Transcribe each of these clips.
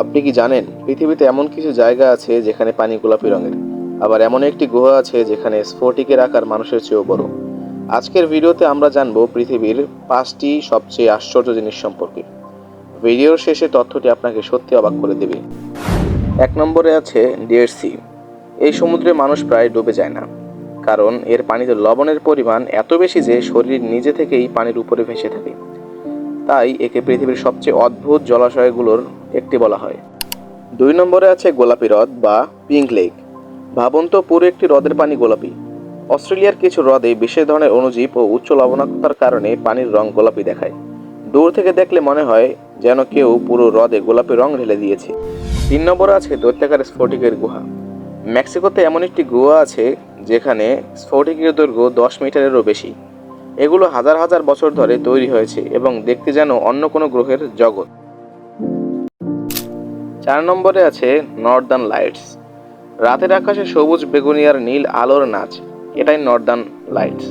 আপনি কি জানেন পৃথিবীতে এমন কিছু জায়গা আছে যেখানে পানি গোলাপি রঙের, আবার এমন একটি গুহা আছে যেখানে স্ফটিকের আকার মানুষের চেয়েও বড়। আজকের ভিডিওতে আমরা জানব পৃথিবীর 5টি সবচেয়ে আশ্চর্য জিনিস সম্পর্কে। ভিডিওর শেষে তথ্যটি আপনাকে সত্যি অবাক করে দেবে। 1 নম্বরে আছে ডিয়ার সি। এই সমুদ্রে মানুষ প্রায় ডুবে যায় না, কারণ এর পানিতে লবণের পরিমাণ এত বেশি যে শরীর নিজে থেকেই পানির উপরে ভেসে থাকে। তাই একে পৃথিবীর সবচেয়ে অদ্ভুত জলাশয়গুলোর একটি বলা হয়। 2 নম্বরে আছে গোলাপি হ্রদ বা পিঙ্ক লেক। ভাবুন তো, পুরো একটি হ্রদের পানি গোলাপি। অস্ট্রেলিয়ার কিছু হ্রদে বিশেষ ধরনের অণুজীব ও উচ্চ লবণাক্ততার কারণে পানির রং গোলাপি দেখায়। দূর থেকে দেখলে মনে হয় যেন কেউ পুরো হ্রদে গোলাপি রং ঢেলে দিয়েছে। 3 নম্বরে আছে দৈত্যাকার স্ফটিকের গুহা। মেক্সিকোতে এমন একটি গুহা আছে যেখানে স্ফটিকের দৈর্ঘ্য 10 মিটারেরও বেশি। এগুলো হাজার হাজার বছর ধরে তৈরি হয়েছে এবং দেখতে যেন অন্য কোনো গ্রহের জগৎ। 4 নম্বরে আছে নর্দার্ন লাইটস। রাতের আকাশে সবুজ বেগুনি আর নীল আলোর নাচ, এটাই নর্দার্ন লাইটস।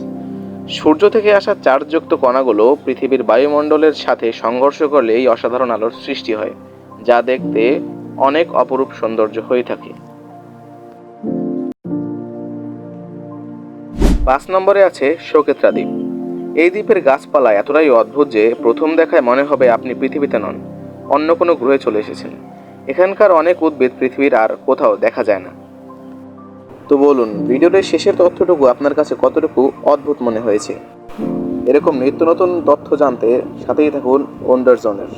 সূর্য থেকে আসা চার্জযুক্ত কণাগুলো পৃথিবীর বায়ুমণ্ডলের সাথে সংঘর্ষ করলে এই অসাধারণ আলোর সৃষ্টি হয়, যা দেখতে অনেক অপরূপ সৌন্দর্য হয়ে থাকে। 5 নম্বরে আছে সোকেত্রা দ্বীপ। এই দ্বীপের গাছপালা এতটাই অদ্ভুত যে প্রথম দেখায় মনে হবে আপনি পৃথিবীতে নন, অন্য কোনো গ্রহে চলে এসেছেন। এখানকার অনেক উদ্ভিদ পৃথিবীর আর কোথাও দেখা যায় না। তো বলুন, ভিডিওর এই শেষের তথ্যটুকু আপনার কাছে কতটুকু অদ্ভুত মনে হয়েছে? এরকম নিত্য নতুন তথ্য জানতে সাথেই থাকুন ওয়ান্ডার জোনের।